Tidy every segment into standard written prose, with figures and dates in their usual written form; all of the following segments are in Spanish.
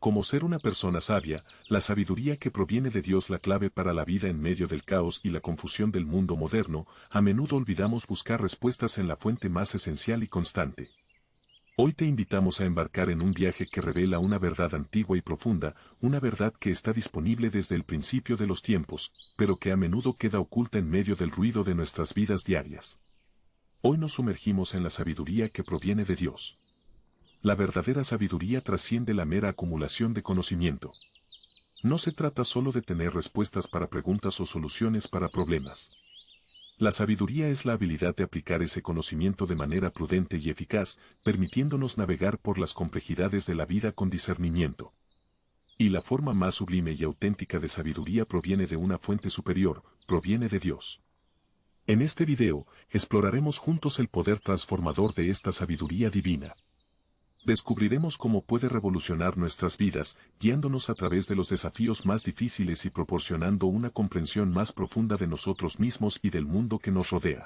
Como ser una persona sabia, la sabiduría que proviene de Dios, la clave para la vida en medio del caos y la confusión del mundo moderno, a menudo olvidamos buscar respuestas en la fuente más esencial y constante. Hoy te invitamos a embarcar en un viaje que revela una verdad antigua y profunda, una verdad que está disponible desde el principio de los tiempos, pero que a menudo queda oculta en medio del ruido de nuestras vidas diarias. Hoy nos sumergimos en la sabiduría que proviene de Dios. La verdadera sabiduría trasciende la mera acumulación de conocimiento. No se trata solo de tener respuestas para preguntas o soluciones para problemas. La sabiduría es la habilidad de aplicar ese conocimiento de manera prudente y eficaz, permitiéndonos navegar por las complejidades de la vida con discernimiento. Y la forma más sublime y auténtica de sabiduría proviene de una fuente superior, proviene de Dios. En este video, exploraremos juntos el poder transformador de esta sabiduría divina. Descubriremos cómo puede revolucionar nuestras vidas, guiándonos a través de los desafíos más difíciles y proporcionando una comprensión más profunda de nosotros mismos y del mundo que nos rodea.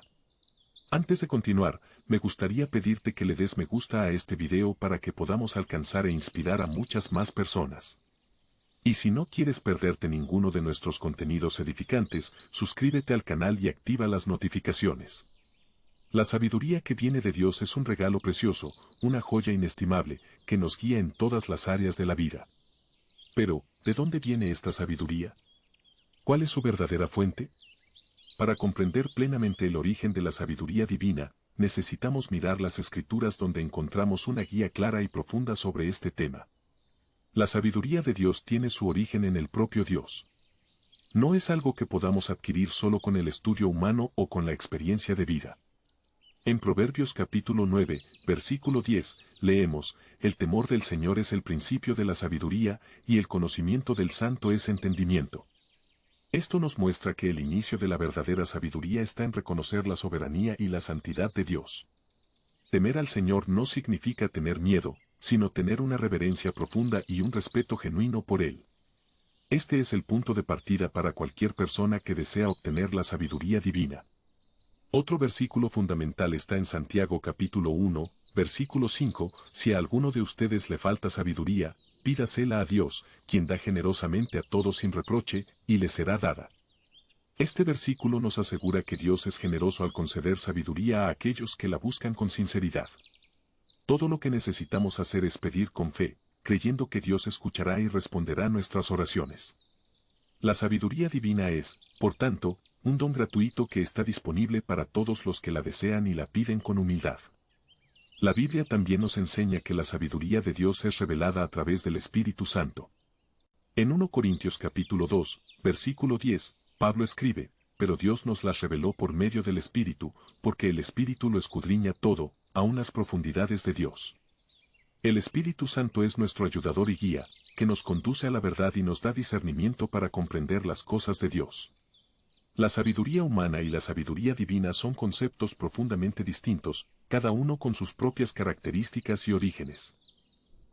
Antes de continuar, me gustaría pedirte que le des me gusta a este video para que podamos alcanzar e inspirar a muchas más personas. Y si no quieres perderte ninguno de nuestros contenidos edificantes, suscríbete al canal y activa las notificaciones. La sabiduría que viene de Dios es un regalo precioso, una joya inestimable, que nos guía en todas las áreas de la vida. Pero, ¿de dónde viene esta sabiduría? ¿Cuál es su verdadera fuente? Para comprender plenamente el origen de la sabiduría divina, necesitamos mirar las Escrituras, donde encontramos una guía clara y profunda sobre este tema. La sabiduría de Dios tiene su origen en el propio Dios. No es algo que podamos adquirir solo con el estudio humano o con la experiencia de vida. En Proverbios capítulo 9, versículo 10, leemos, «El temor del Señor es el principio de la sabiduría, y el conocimiento del Santo es entendimiento». Esto nos muestra que el inicio de la verdadera sabiduría está en reconocer la soberanía y la santidad de Dios. Temer al Señor no significa tener miedo, sino tener una reverencia profunda y un respeto genuino por Él. Este es el punto de partida para cualquier persona que desea obtener la sabiduría divina. Otro versículo fundamental está en Santiago capítulo 1, versículo 5, «Si a alguno de ustedes le falta sabiduría, pídasela a Dios, quien da generosamente a todos sin reproche, y le será dada». Este versículo nos asegura que Dios es generoso al conceder sabiduría a aquellos que la buscan con sinceridad. Todo lo que necesitamos hacer es pedir con fe, creyendo que Dios escuchará y responderá nuestras oraciones. La sabiduría divina es, por tanto, un don gratuito que está disponible para todos los que la desean y la piden con humildad. La Biblia también nos enseña que la sabiduría de Dios es revelada a través del Espíritu Santo. En 1 Corintios capítulo 2, versículo 10, Pablo escribe, «Pero Dios nos las reveló por medio del Espíritu, porque el Espíritu lo escudriña todo, aun las profundidades de Dios». El Espíritu Santo es nuestro ayudador y guía, que nos conduce a la verdad y nos da discernimiento para comprender las cosas de Dios. La sabiduría humana y la sabiduría divina son conceptos profundamente distintos, cada uno con sus propias características y orígenes.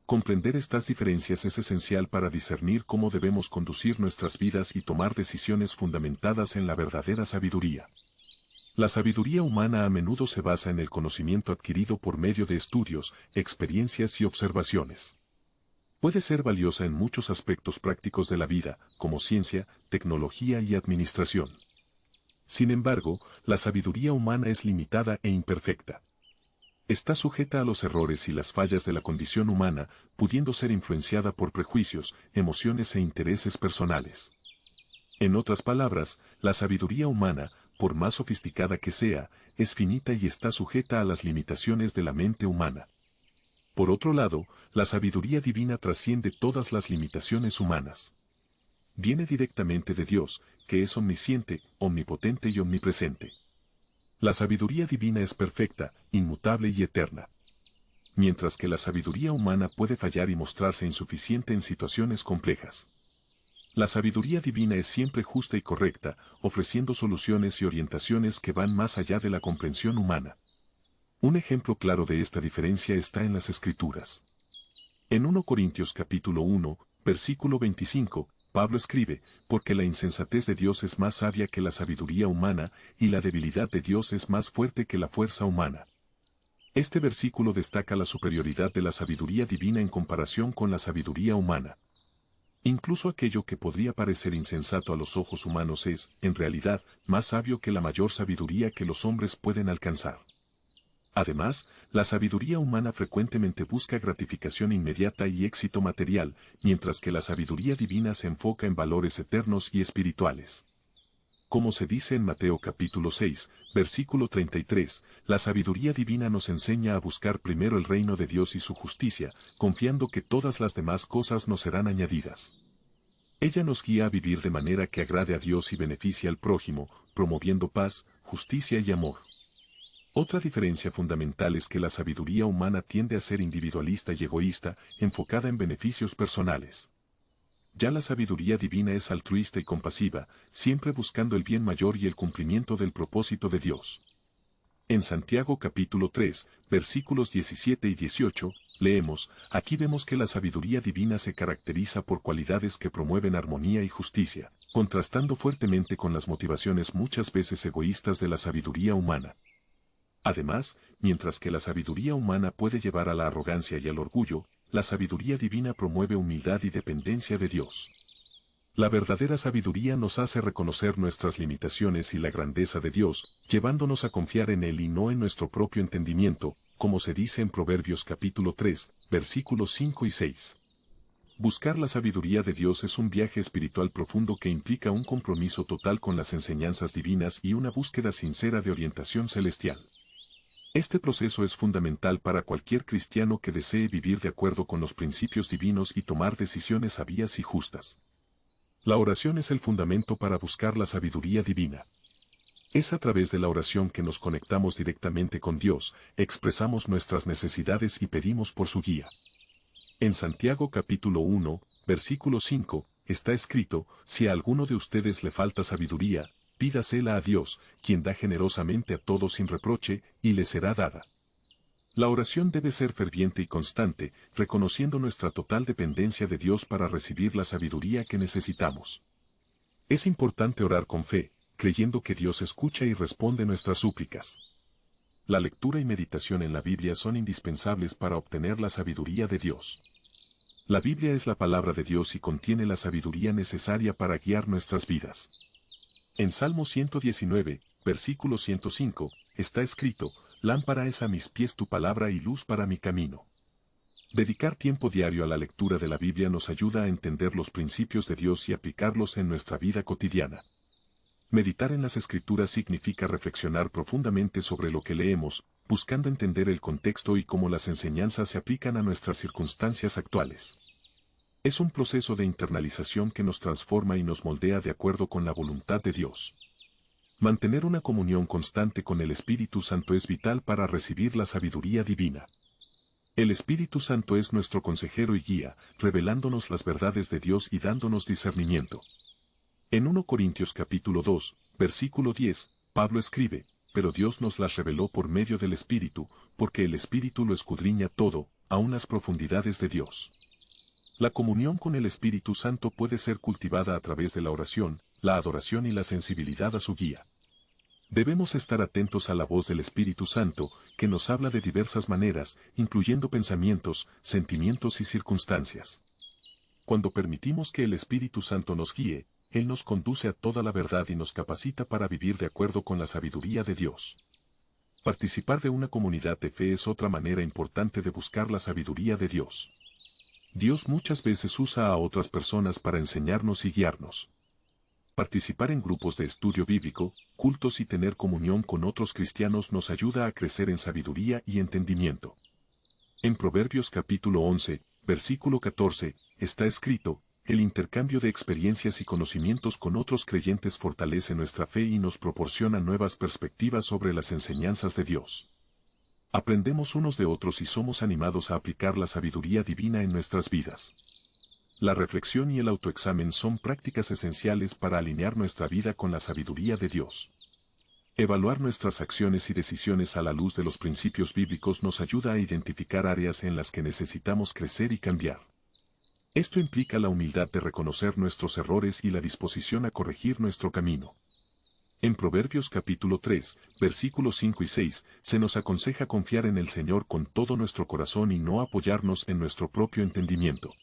Comprender estas diferencias es esencial para discernir cómo debemos conducir nuestras vidas y tomar decisiones fundamentadas en la verdadera sabiduría. La sabiduría humana a menudo se basa en el conocimiento adquirido por medio de estudios, experiencias y observaciones. Puede ser valiosa en muchos aspectos prácticos de la vida, como ciencia, tecnología y administración. Sin embargo, la sabiduría humana es limitada e imperfecta. Está sujeta a los errores y las fallas de la condición humana, pudiendo ser influenciada por prejuicios, emociones e intereses personales. En otras palabras, la sabiduría humana, por más sofisticada que sea, es finita y está sujeta a las limitaciones de la mente humana. Por otro lado, la sabiduría divina trasciende todas las limitaciones humanas. Viene directamente de Dios, que es omnisciente, omnipotente y omnipresente. La sabiduría divina es perfecta, inmutable y eterna. Mientras que la sabiduría humana puede fallar y mostrarse insuficiente en situaciones complejas. La sabiduría divina es siempre justa y correcta, ofreciendo soluciones y orientaciones que van más allá de la comprensión humana. Un ejemplo claro de esta diferencia está en las Escrituras. En 1 Corintios capítulo 1, versículo 25, Pablo escribe, «Porque la insensatez de Dios es más sabia que la sabiduría humana, y la debilidad de Dios es más fuerte que la fuerza humana». Este versículo destaca la superioridad de la sabiduría divina en comparación con la sabiduría humana. Incluso aquello que podría parecer insensato a los ojos humanos es, en realidad, más sabio que la mayor sabiduría que los hombres pueden alcanzar. Además, la sabiduría humana frecuentemente busca gratificación inmediata y éxito material, mientras que la sabiduría divina se enfoca en valores eternos y espirituales. Como se dice en Mateo capítulo 6, versículo 33, la sabiduría divina nos enseña a buscar primero el reino de Dios y su justicia, confiando que todas las demás cosas nos serán añadidas. Ella nos guía a vivir de manera que agrade a Dios y beneficie al prójimo, promoviendo paz, justicia y amor. Otra diferencia fundamental es que la sabiduría humana tiende a ser individualista y egoísta, enfocada en beneficios personales. Ya la sabiduría divina es altruista y compasiva, siempre buscando el bien mayor y el cumplimiento del propósito de Dios. En Santiago capítulo 3, versículos 17 y 18, leemos, aquí vemos que la sabiduría divina se caracteriza por cualidades que promueven armonía y justicia, contrastando fuertemente con las motivaciones muchas veces egoístas de la sabiduría humana. Además, mientras que la sabiduría humana puede llevar a la arrogancia y al orgullo, la sabiduría divina promueve humildad y dependencia de Dios. La verdadera sabiduría nos hace reconocer nuestras limitaciones y la grandeza de Dios, llevándonos a confiar en Él y no en nuestro propio entendimiento, como se dice en Proverbios capítulo 3, versículos 5 y 6. Buscar la sabiduría de Dios es un viaje espiritual profundo que implica un compromiso total con las enseñanzas divinas y una búsqueda sincera de orientación celestial. Este proceso es fundamental para cualquier cristiano que desee vivir de acuerdo con los principios divinos y tomar decisiones sabias y justas. La oración es el fundamento para buscar la sabiduría divina. Es a través de la oración que nos conectamos directamente con Dios, expresamos nuestras necesidades y pedimos por su guía. En Santiago capítulo 1, versículo 5, está escrito, si a alguno de ustedes le falta sabiduría, pídasela a Dios, quien da generosamente a todos sin reproche, y le será dada. La oración debe ser ferviente y constante, reconociendo nuestra total dependencia de Dios para recibir la sabiduría que necesitamos. Es importante orar con fe, creyendo que Dios escucha y responde nuestras súplicas. La lectura y meditación en la Biblia son indispensables para obtener la sabiduría de Dios. La Biblia es la palabra de Dios y contiene la sabiduría necesaria para guiar nuestras vidas. En Salmo 119, versículo 105, está escrito, lámpara es a mis pies tu palabra y luz para mi camino. Dedicar tiempo diario a la lectura de la Biblia nos ayuda a entender los principios de Dios y aplicarlos en nuestra vida cotidiana. Meditar en las Escrituras significa reflexionar profundamente sobre lo que leemos, buscando entender el contexto y cómo las enseñanzas se aplican a nuestras circunstancias actuales. Es un proceso de internalización que nos transforma y nos moldea de acuerdo con la voluntad de Dios. Mantener una comunión constante con el Espíritu Santo es vital para recibir la sabiduría divina. El Espíritu Santo es nuestro consejero y guía, revelándonos las verdades de Dios y dándonos discernimiento. En 1 Corintios capítulo 2, versículo 10, Pablo escribe, pero Dios nos las reveló por medio del Espíritu, porque el Espíritu lo escudriña todo, aun las profundidades de Dios. La comunión con el Espíritu Santo puede ser cultivada a través de la oración, la adoración y la sensibilidad a su guía. Debemos estar atentos a la voz del Espíritu Santo, que nos habla de diversas maneras, incluyendo pensamientos, sentimientos y circunstancias. Cuando permitimos que el Espíritu Santo nos guíe, Él nos conduce a toda la verdad y nos capacita para vivir de acuerdo con la sabiduría de Dios. Participar de una comunidad de fe es otra manera importante de buscar la sabiduría de Dios. Dios muchas veces usa a otras personas para enseñarnos y guiarnos. Participar en grupos de estudio bíblico, cultos y tener comunión con otros cristianos nos ayuda a crecer en sabiduría y entendimiento. En Proverbios capítulo 11, versículo 14, está escrito, el intercambio de experiencias y conocimientos con otros creyentes fortalece nuestra fe y nos proporciona nuevas perspectivas sobre las enseñanzas de Dios. Aprendemos unos de otros y somos animados a aplicar la sabiduría divina en nuestras vidas. La reflexión y el autoexamen son prácticas esenciales para alinear nuestra vida con la sabiduría de Dios. Evaluar nuestras acciones y decisiones a la luz de los principios bíblicos nos ayuda a identificar áreas en las que necesitamos crecer y cambiar. Esto implica la humildad de reconocer nuestros errores y la disposición a corregir nuestro camino. En Proverbios capítulo 3, versículos 5 y 6, se nos aconseja confiar en el Señor con todo nuestro corazón y no apoyarnos en nuestro propio entendimiento.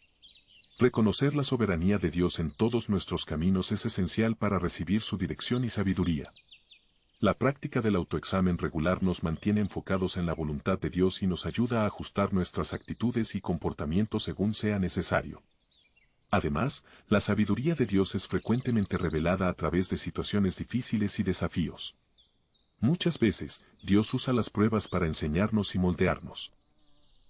Reconocer la soberanía de Dios en todos nuestros caminos es esencial para recibir su dirección y sabiduría. La práctica del autoexamen regular nos mantiene enfocados en la voluntad de Dios y nos ayuda a ajustar nuestras actitudes y comportamientos según sea necesario. Además, la sabiduría de Dios es frecuentemente revelada a través de situaciones difíciles y desafíos. Muchas veces, Dios usa las pruebas para enseñarnos y moldearnos.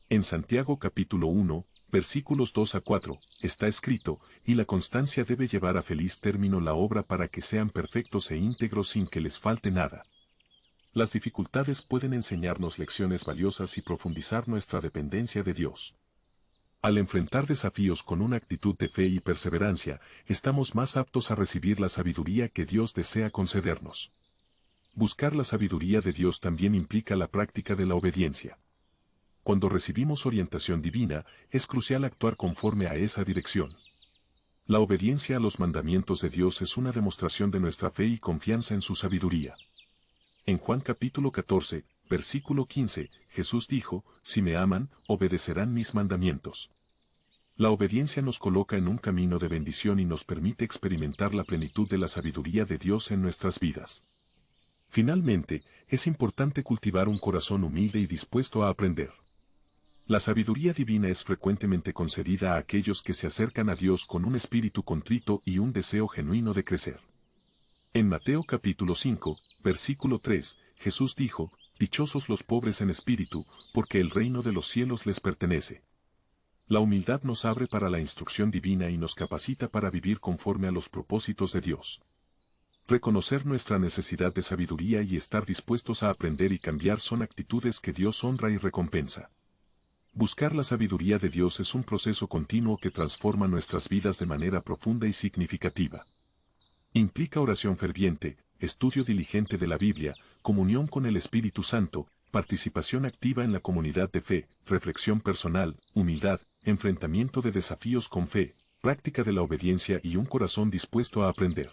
En Santiago capítulo 1, versículos 2 a 4, está escrito, y la constancia debe llevar a feliz término la obra para que sean perfectos e íntegros sin que les falte nada. Las dificultades pueden enseñarnos lecciones valiosas y profundizar nuestra dependencia de Dios. Al enfrentar desafíos con una actitud de fe y perseverancia, estamos más aptos a recibir la sabiduría que Dios desea concedernos. Buscar la sabiduría de Dios también implica la práctica de la obediencia. Cuando recibimos orientación divina, es crucial actuar conforme a esa dirección. La obediencia a los mandamientos de Dios es una demostración de nuestra fe y confianza en su sabiduría. En Juan capítulo 14, versículo 15, Jesús dijo, «Si me aman, obedecerán mis mandamientos». La obediencia nos coloca en un camino de bendición y nos permite experimentar la plenitud de la sabiduría de Dios en nuestras vidas. Finalmente, es importante cultivar un corazón humilde y dispuesto a aprender. La sabiduría divina es frecuentemente concedida a aquellos que se acercan a Dios con un espíritu contrito y un deseo genuino de crecer. En Mateo capítulo 5, versículo 3, Jesús dijo, «Dichosos los pobres en espíritu, porque el reino de los cielos les pertenece». La humildad nos abre para la instrucción divina y nos capacita para vivir conforme a los propósitos de Dios. Reconocer nuestra necesidad de sabiduría y estar dispuestos a aprender y cambiar son actitudes que Dios honra y recompensa. Buscar la sabiduría de Dios es un proceso continuo que transforma nuestras vidas de manera profunda y significativa. Implica oración ferviente, estudio diligente de la Biblia, comunión con el Espíritu Santo, participación activa en la comunidad de fe, reflexión personal, humildad, enfrentamiento de desafíos con fe, práctica de la obediencia y un corazón dispuesto a aprender.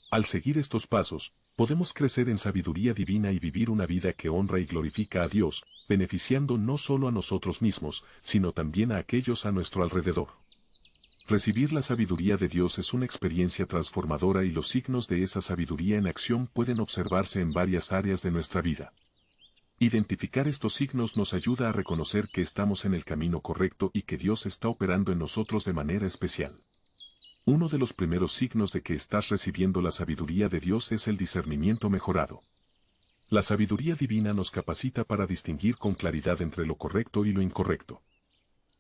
Al seguir estos pasos, podemos crecer en sabiduría divina y vivir una vida que honra y glorifica a Dios, beneficiando no solo a nosotros mismos, sino también a aquellos a nuestro alrededor. Recibir la sabiduría de Dios es una experiencia transformadora y los signos de esa sabiduría en acción pueden observarse en varias áreas de nuestra vida. Identificar estos signos nos ayuda a reconocer que estamos en el camino correcto y que Dios está operando en nosotros de manera especial. Uno de los primeros signos de que estás recibiendo la sabiduría de Dios es el discernimiento mejorado. La sabiduría divina nos capacita para distinguir con claridad entre lo correcto y lo incorrecto.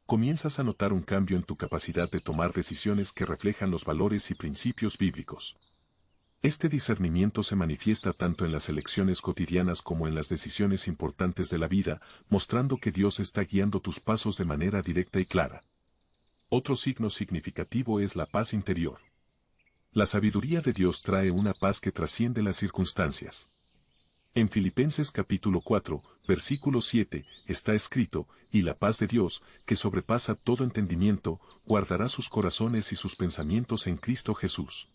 Comienzas a notar un cambio en tu capacidad de tomar decisiones que reflejan los valores y principios bíblicos. Este discernimiento se manifiesta tanto en las elecciones cotidianas como en las decisiones importantes de la vida, mostrando que Dios está guiando tus pasos de manera directa y clara. Otro signo significativo es la paz interior. La sabiduría de Dios trae una paz que trasciende las circunstancias. En Filipenses capítulo 4, versículo 7, está escrito, «Y la paz de Dios, que sobrepasa todo entendimiento, guardará sus corazones y sus pensamientos en Cristo Jesús».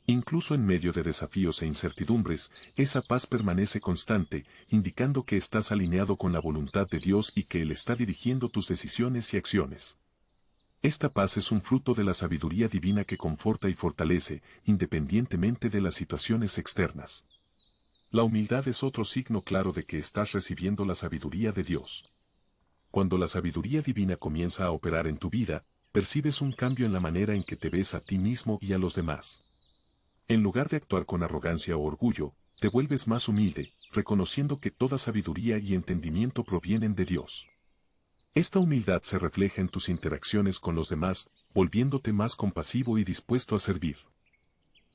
Incluso en medio de desafíos e incertidumbres, esa paz permanece constante, indicando que estás alineado con la voluntad de Dios y que Él está dirigiendo tus decisiones y acciones. Esta paz es un fruto de la sabiduría divina que conforta y fortalece, independientemente de las situaciones externas. La humildad es otro signo claro de que estás recibiendo la sabiduría de Dios. Cuando la sabiduría divina comienza a operar en tu vida, percibes un cambio en la manera en que te ves a ti mismo y a los demás. En lugar de actuar con arrogancia o orgullo, te vuelves más humilde, reconociendo que toda sabiduría y entendimiento provienen de Dios. Esta humildad se refleja en tus interacciones con los demás, volviéndote más compasivo y dispuesto a servir.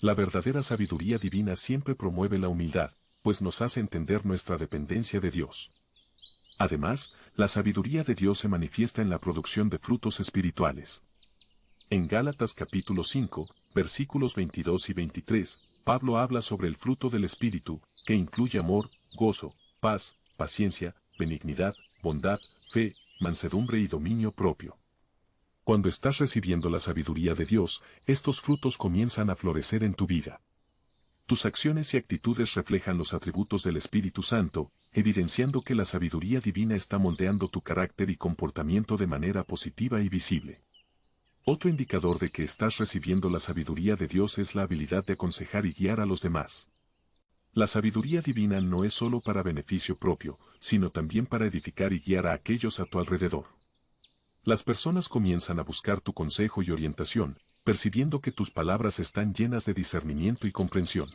La verdadera sabiduría divina siempre promueve la humildad, pues nos hace entender nuestra dependencia de Dios. Además, la sabiduría de Dios se manifiesta en la producción de frutos espirituales. En Gálatas capítulo 5, versículos 22 y 23, Pablo habla sobre el fruto del Espíritu, que incluye amor, gozo, paz, paciencia, benignidad, bondad, fe, mansedumbre y dominio propio. Cuando estás recibiendo la sabiduría de Dios, estos frutos comienzan a florecer en tu vida. Tus acciones y actitudes reflejan los atributos del Espíritu Santo, evidenciando que la sabiduría divina está moldeando tu carácter y comportamiento de manera positiva y visible. Otro indicador de que estás recibiendo la sabiduría de Dios es la habilidad de aconsejar y guiar a los demás. La sabiduría divina no es solo para beneficio propio, sino también para edificar y guiar a aquellos a tu alrededor. Las personas comienzan a buscar tu consejo y orientación, percibiendo que tus palabras están llenas de discernimiento y comprensión.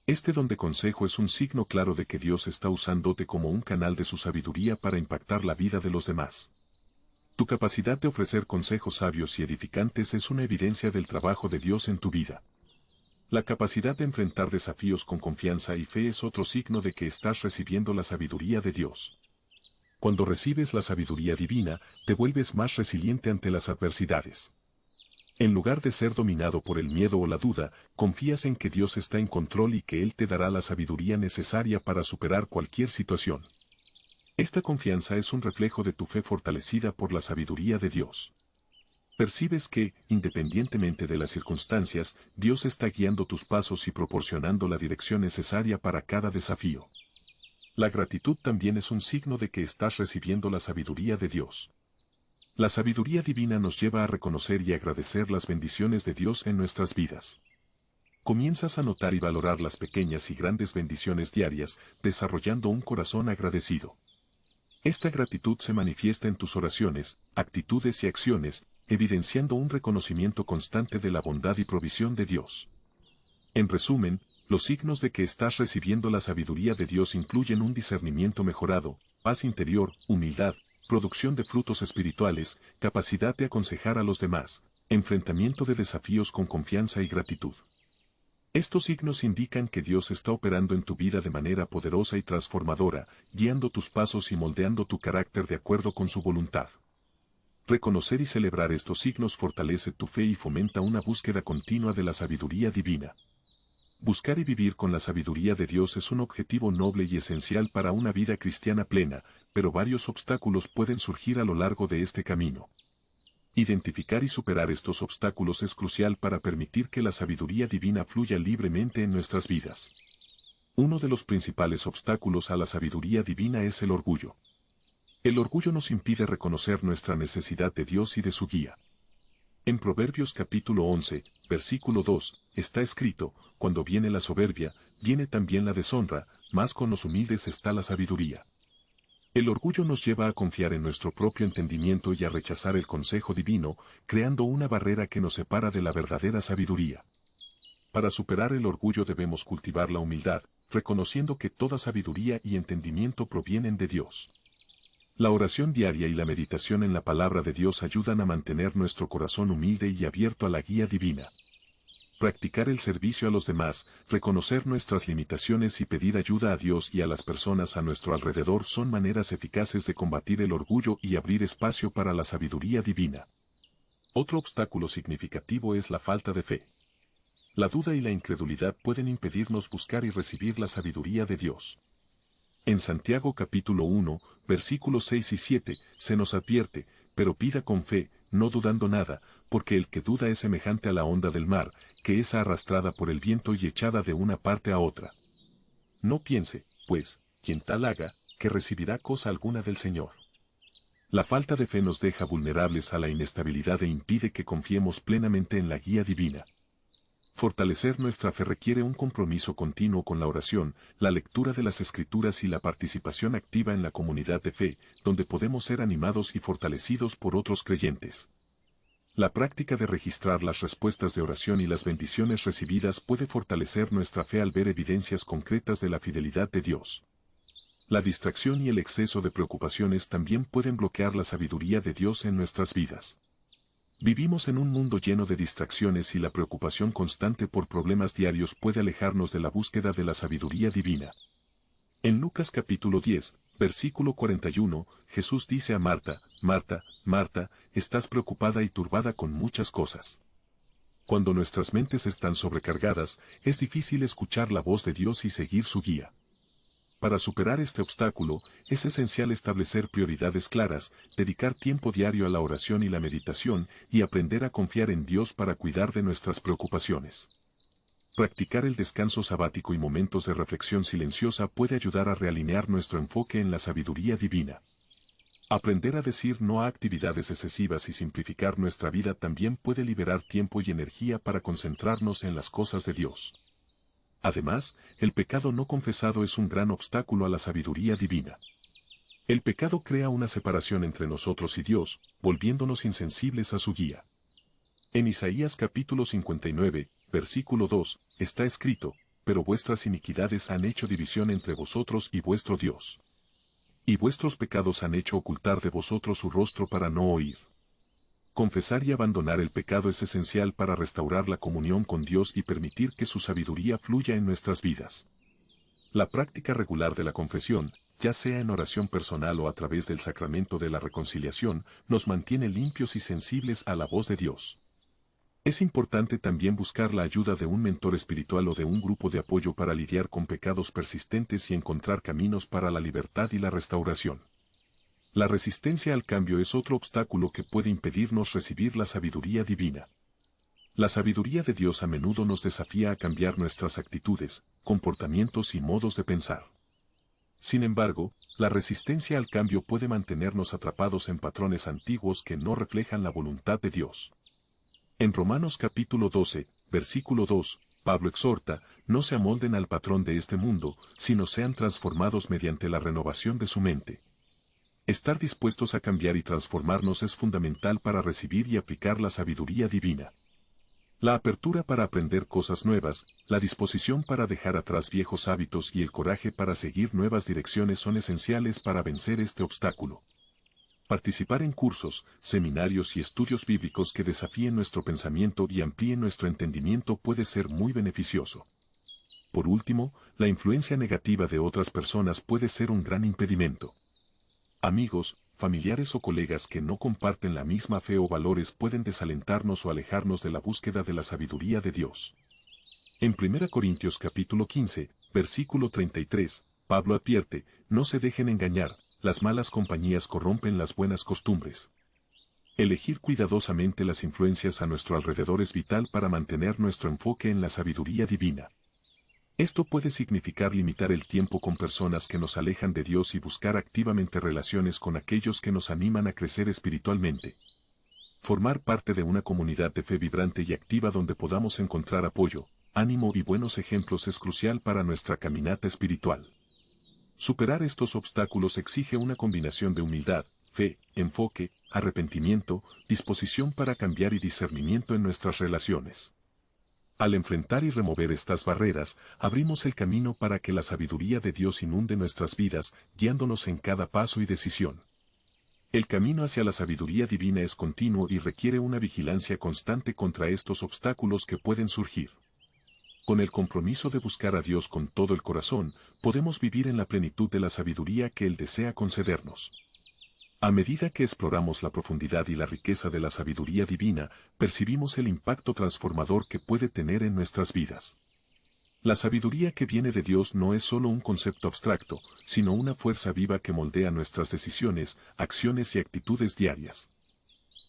Este don de consejo es un signo claro de que Dios está usándote como un canal de su sabiduría para impactar la vida de los demás. Tu capacidad de ofrecer consejos sabios y edificantes es una evidencia del trabajo de Dios en tu vida. La capacidad de enfrentar desafíos con confianza y fe es otro signo de que estás recibiendo la sabiduría de Dios. Cuando recibes la sabiduría divina, te vuelves más resiliente ante las adversidades. En lugar de ser dominado por el miedo o la duda, confías en que Dios está en control y que Él te dará la sabiduría necesaria para superar cualquier situación. Esta confianza es un reflejo de tu fe fortalecida por la sabiduría de Dios. Percibes que, independientemente de las circunstancias, Dios está guiando tus pasos y proporcionando la dirección necesaria para cada desafío. La gratitud también es un signo de que estás recibiendo la sabiduría de Dios. La sabiduría divina nos lleva a reconocer y agradecer las bendiciones de Dios en nuestras vidas. Comienzas a notar y valorar las pequeñas y grandes bendiciones diarias, desarrollando un corazón agradecido. Esta gratitud se manifiesta en tus oraciones, actitudes y acciones, evidenciando un reconocimiento constante de la bondad y provisión de Dios. En resumen, los signos de que estás recibiendo la sabiduría de Dios incluyen un discernimiento mejorado, paz interior, humildad, producción de frutos espirituales, capacidad de aconsejar a los demás, enfrentamiento de desafíos con confianza y gratitud. Estos signos indican que Dios está operando en tu vida de manera poderosa y transformadora, guiando tus pasos y moldeando tu carácter de acuerdo con su voluntad. Reconocer y celebrar estos signos fortalece tu fe y fomenta una búsqueda continua de la sabiduría divina. Buscar y vivir con la sabiduría de Dios es un objetivo noble y esencial para una vida cristiana plena, pero varios obstáculos pueden surgir a lo largo de este camino. Identificar y superar estos obstáculos es crucial para permitir que la sabiduría divina fluya libremente en nuestras vidas. Uno de los principales obstáculos a la sabiduría divina es el orgullo. El orgullo nos impide reconocer nuestra necesidad de Dios y de su guía. En Proverbios capítulo 11, versículo 2, está escrito: cuando viene la soberbia, viene también la deshonra, mas con los humildes está la sabiduría. El orgullo nos lleva a confiar en nuestro propio entendimiento y a rechazar el consejo divino, creando una barrera que nos separa de la verdadera sabiduría. Para superar el orgullo debemos cultivar la humildad, reconociendo que toda sabiduría y entendimiento provienen de Dios. La oración diaria y la meditación en la palabra de Dios ayudan a mantener nuestro corazón humilde y abierto a la guía divina. Practicar el servicio a los demás, reconocer nuestras limitaciones y pedir ayuda a Dios y a las personas a nuestro alrededor son maneras eficaces de combatir el orgullo y abrir espacio para la sabiduría divina. Otro obstáculo significativo es la falta de fe. La duda y la incredulidad pueden impedirnos buscar y recibir la sabiduría de Dios. En Santiago capítulo 1, versículos 6 y 7, se nos advierte: pero pida con fe, no dudando nada, porque el que duda es semejante a la onda del mar, que es arrastrada por el viento y echada de una parte a otra. No piense, pues, quien tal haga, que recibirá cosa alguna del Señor. La falta de fe nos deja vulnerables a la inestabilidad e impide que confiemos plenamente en la guía divina. Fortalecer nuestra fe requiere un compromiso continuo con la oración, la lectura de las Escrituras y la participación activa en la comunidad de fe, donde podemos ser animados y fortalecidos por otros creyentes. La práctica de registrar las respuestas de oración y las bendiciones recibidas puede fortalecer nuestra fe al ver evidencias concretas de la fidelidad de Dios. La distracción y el exceso de preocupaciones también pueden bloquear la sabiduría de Dios en nuestras vidas. Vivimos en un mundo lleno de distracciones y la preocupación constante por problemas diarios puede alejarnos de la búsqueda de la sabiduría divina. En Lucas capítulo 10, versículo 41, Jesús dice a Marta: Marta, Marta, estás preocupada y turbada con muchas cosas. Cuando nuestras mentes están sobrecargadas, es difícil escuchar la voz de Dios y seguir su guía. Para superar este obstáculo, es esencial establecer prioridades claras, dedicar tiempo diario a la oración y la meditación, y aprender a confiar en Dios para cuidar de nuestras preocupaciones. Practicar el descanso sabático y momentos de reflexión silenciosa puede ayudar a realinear nuestro enfoque en la sabiduría divina. Aprender a decir no a actividades excesivas y simplificar nuestra vida también puede liberar tiempo y energía para concentrarnos en las cosas de Dios. Además, el pecado no confesado es un gran obstáculo a la sabiduría divina. El pecado crea una separación entre nosotros y Dios, volviéndonos insensibles a su guía. En Isaías capítulo 59, versículo 2, está escrito, pero vuestras iniquidades han hecho división entre vosotros y vuestro Dios. Y vuestros pecados han hecho ocultar de vosotros su rostro para no oír. Confesar y abandonar el pecado es esencial para restaurar la comunión con Dios y permitir que su sabiduría fluya en nuestras vidas. La práctica regular de la confesión, ya sea en oración personal o a través del sacramento de la reconciliación, nos mantiene limpios y sensibles a la voz de Dios. Es importante también buscar la ayuda de un mentor espiritual o de un grupo de apoyo para lidiar con pecados persistentes y encontrar caminos para la libertad y la restauración. La resistencia al cambio es otro obstáculo que puede impedirnos recibir la sabiduría divina. La sabiduría de Dios a menudo nos desafía a cambiar nuestras actitudes, comportamientos y modos de pensar. Sin embargo, la resistencia al cambio puede mantenernos atrapados en patrones antiguos que no reflejan la voluntad de Dios. En Romanos capítulo 12, versículo 2, Pablo exhorta, no se amolden al patrón de este mundo, sino sean transformados mediante la renovación de su mente. Estar dispuestos a cambiar y transformarnos es fundamental para recibir y aplicar la sabiduría divina. La apertura para aprender cosas nuevas, la disposición para dejar atrás viejos hábitos y el coraje para seguir nuevas direcciones son esenciales para vencer este obstáculo. Participar en cursos, seminarios y estudios bíblicos que desafíen nuestro pensamiento y amplíen nuestro entendimiento puede ser muy beneficioso. Por último, la influencia negativa de otras personas puede ser un gran impedimento. Amigos, familiares o colegas que no comparten la misma fe o valores pueden desalentarnos o alejarnos de la búsqueda de la sabiduría de Dios. En 1 Corintios capítulo 15, versículo 33, Pablo advierte, no se dejen engañar, las malas compañías corrompen las buenas costumbres. Elegir cuidadosamente las influencias a nuestro alrededor es vital para mantener nuestro enfoque en la sabiduría divina. Esto puede significar limitar el tiempo con personas que nos alejan de Dios y buscar activamente relaciones con aquellos que nos animan a crecer espiritualmente. Formar parte de una comunidad de fe vibrante y activa donde podamos encontrar apoyo, ánimo y buenos ejemplos es crucial para nuestra caminata espiritual. Superar estos obstáculos exige una combinación de humildad, fe, enfoque, arrepentimiento, disposición para cambiar y discernimiento en nuestras relaciones. Al enfrentar y remover estas barreras, abrimos el camino para que la sabiduría de Dios inunde nuestras vidas, guiándonos en cada paso y decisión. El camino hacia la sabiduría divina es continuo y requiere una vigilancia constante contra estos obstáculos que pueden surgir. Con el compromiso de buscar a Dios con todo el corazón, podemos vivir en la plenitud de la sabiduría que Él desea concedernos. A medida que exploramos la profundidad y la riqueza de la sabiduría divina, percibimos el impacto transformador que puede tener en nuestras vidas. La sabiduría que viene de Dios no es solo un concepto abstracto, sino una fuerza viva que moldea nuestras decisiones, acciones y actitudes diarias.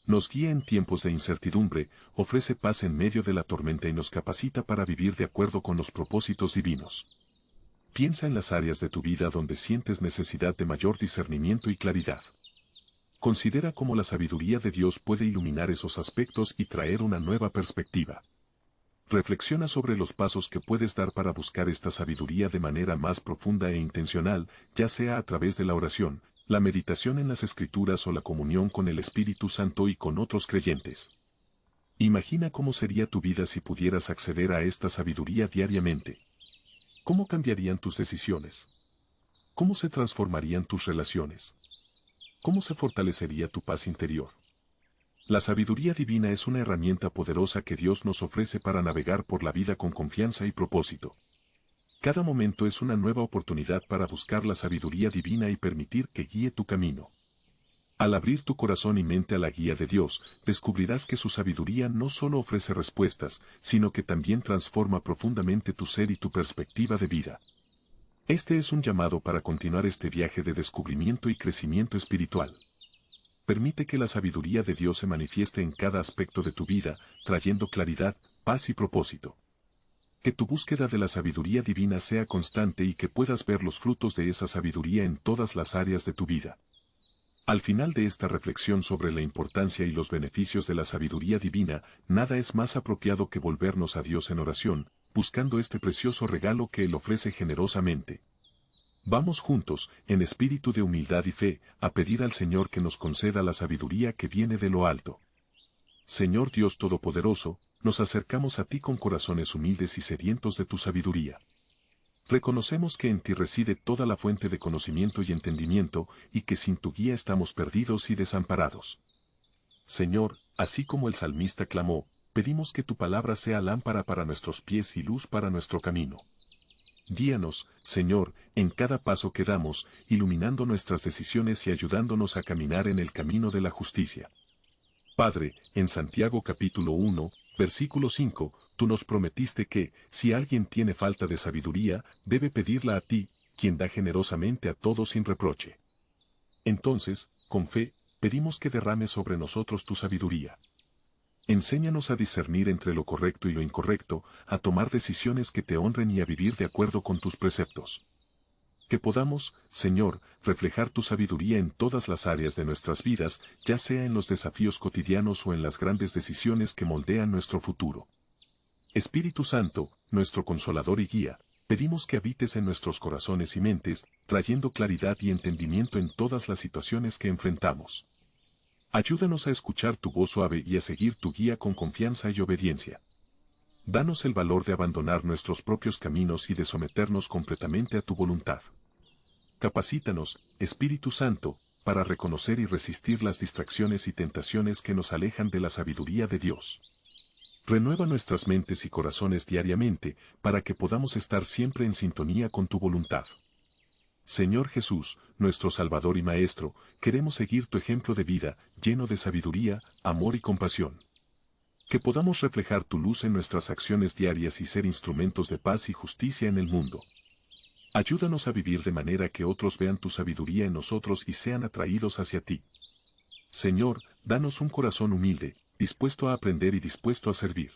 Nos guía en tiempos de incertidumbre, ofrece paz en medio de la tormenta y nos capacita para vivir de acuerdo con los propósitos divinos. Piensa en las áreas de tu vida donde sientes necesidad de mayor discernimiento y claridad. Considera cómo la sabiduría de Dios puede iluminar esos aspectos y traer una nueva perspectiva. Reflexiona sobre los pasos que puedes dar para buscar esta sabiduría de manera más profunda e intencional, ya sea a través de la oración, la meditación en las Escrituras o la comunión con el Espíritu Santo y con otros creyentes. Imagina cómo sería tu vida si pudieras acceder a esta sabiduría diariamente. ¿Cómo cambiarían tus decisiones? ¿Cómo se transformarían tus relaciones? ¿Cómo se fortalecería tu paz interior? La sabiduría divina es una herramienta poderosa que Dios nos ofrece para navegar por la vida con confianza y propósito. Cada momento es una nueva oportunidad para buscar la sabiduría divina y permitir que guíe tu camino. Al abrir tu corazón y mente a la guía de Dios, descubrirás que su sabiduría no solo ofrece respuestas, sino que también transforma profundamente tu ser y tu perspectiva de vida. Este es un llamado para continuar este viaje de descubrimiento y crecimiento espiritual. Permite que la sabiduría de Dios se manifieste en cada aspecto de tu vida, trayendo claridad, paz y propósito. Que tu búsqueda de la sabiduría divina sea constante y que puedas ver los frutos de esa sabiduría en todas las áreas de tu vida. Al final de esta reflexión sobre la importancia y los beneficios de la sabiduría divina, nada es más apropiado que volvernos a Dios en oración, buscando este precioso regalo que Él ofrece generosamente. Vamos juntos, en espíritu de humildad y fe, a pedir al Señor que nos conceda la sabiduría que viene de lo alto. Señor Dios Todopoderoso, nos acercamos a ti con corazones humildes y sedientos de tu sabiduría. Reconocemos que en ti reside toda la fuente de conocimiento y entendimiento, y que sin tu guía estamos perdidos y desamparados. Señor, así como el salmista clamó, pedimos que tu palabra sea lámpara para nuestros pies y luz para nuestro camino. Guíanos, Señor, en cada paso que damos, iluminando nuestras decisiones y ayudándonos a caminar en el camino de la justicia. Padre, en Santiago capítulo 1, versículo 5, tú nos prometiste que, si alguien tiene falta de sabiduría, debe pedirla a ti, quien da generosamente a todos sin reproche. Entonces, con fe, pedimos que derrames sobre nosotros tu sabiduría. Enséñanos a discernir entre lo correcto y lo incorrecto, a tomar decisiones que te honren y a vivir de acuerdo con tus preceptos. Que podamos, Señor, reflejar tu sabiduría en todas las áreas de nuestras vidas, ya sea en los desafíos cotidianos o en las grandes decisiones que moldean nuestro futuro. Espíritu Santo, nuestro consolador y guía, pedimos que habites en nuestros corazones y mentes, trayendo claridad y entendimiento en todas las situaciones que enfrentamos. Ayúdanos a escuchar tu voz suave y a seguir tu guía con confianza y obediencia. Danos el valor de abandonar nuestros propios caminos y de someternos completamente a tu voluntad. Capacítanos, Espíritu Santo, para reconocer y resistir las distracciones y tentaciones que nos alejan de la sabiduría de Dios. Renueva nuestras mentes y corazones diariamente, para que podamos estar siempre en sintonía con tu voluntad. Señor Jesús, nuestro Salvador y Maestro, queremos seguir tu ejemplo de vida, lleno de sabiduría, amor y compasión. Que podamos reflejar tu luz en nuestras acciones diarias y ser instrumentos de paz y justicia en el mundo. Ayúdanos a vivir de manera que otros vean tu sabiduría en nosotros y sean atraídos hacia ti. Señor, danos un corazón humilde, dispuesto a aprender y dispuesto a servir.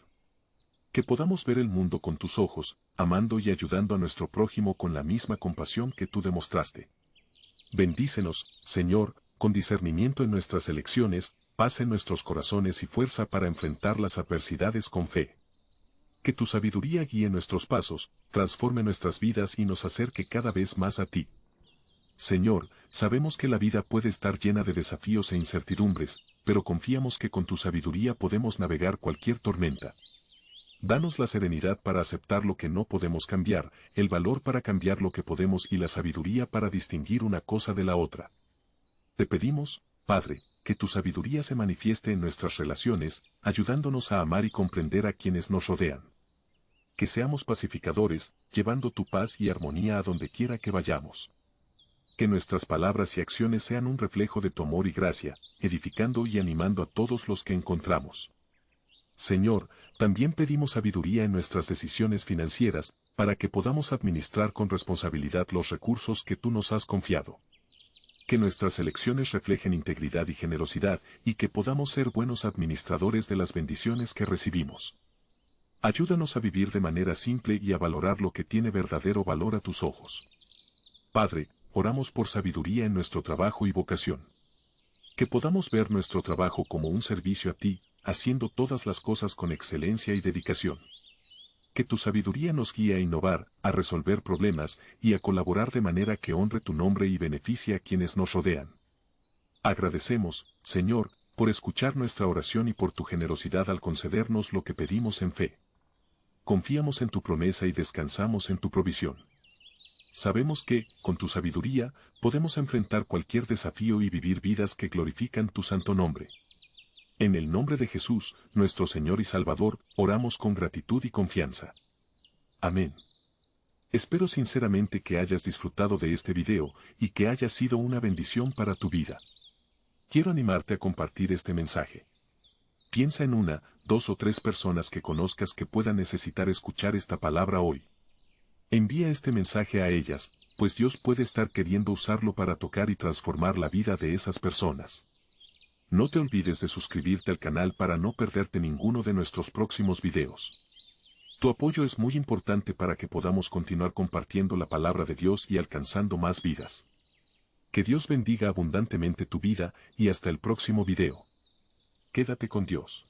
Que podamos ver el mundo con tus ojos, amando y ayudando a nuestro prójimo con la misma compasión que tú demostraste. Bendícenos, Señor, con discernimiento en nuestras elecciones, paz en nuestros corazones y fuerza para enfrentar las adversidades con fe. Que tu sabiduría guíe nuestros pasos, transforme nuestras vidas y nos acerque cada vez más a ti. Señor, sabemos que la vida puede estar llena de desafíos e incertidumbres, pero confiamos que con tu sabiduría podemos navegar cualquier tormenta. Danos la serenidad para aceptar lo que no podemos cambiar, el valor para cambiar lo que podemos y la sabiduría para distinguir una cosa de la otra. Te pedimos, Padre, que tu sabiduría se manifieste en nuestras relaciones, ayudándonos a amar y comprender a quienes nos rodean. Que seamos pacificadores, llevando tu paz y armonía a donde quiera que vayamos. Que nuestras palabras y acciones sean un reflejo de tu amor y gracia, edificando y animando a todos los que encontramos. Señor, también pedimos sabiduría en nuestras decisiones financieras, para que podamos administrar con responsabilidad los recursos que tú nos has confiado. Que nuestras elecciones reflejen integridad y generosidad, y que podamos ser buenos administradores de las bendiciones que recibimos. Ayúdanos a vivir de manera simple y a valorar lo que tiene verdadero valor a tus ojos. Padre, oramos por sabiduría en nuestro trabajo y vocación. Que podamos ver nuestro trabajo como un servicio a ti, haciendo todas las cosas con excelencia y dedicación. Que tu sabiduría nos guíe a innovar, a resolver problemas y a colaborar de manera que honre tu nombre y beneficie a quienes nos rodean. Agradecemos, Señor, por escuchar nuestra oración y por tu generosidad al concedernos lo que pedimos en fe. Confiamos en tu promesa y descansamos en tu provisión. Sabemos que, con tu sabiduría, podemos enfrentar cualquier desafío y vivir vidas que glorifican tu santo nombre. En el nombre de Jesús, nuestro Señor y Salvador, oramos con gratitud y confianza. Amén. Espero sinceramente que hayas disfrutado de este video y que haya sido una bendición para tu vida. Quiero animarte a compartir este mensaje. Piensa en una, 2 o 3 personas que conozcas que puedan necesitar escuchar esta palabra hoy. Envía este mensaje a ellas, pues Dios puede estar queriendo usarlo para tocar y transformar la vida de esas personas. No te olvides de suscribirte al canal para no perderte ninguno de nuestros próximos videos. Tu apoyo es muy importante para que podamos continuar compartiendo la palabra de Dios y alcanzando más vidas. Que Dios bendiga abundantemente tu vida y hasta el próximo video. Quédate con Dios.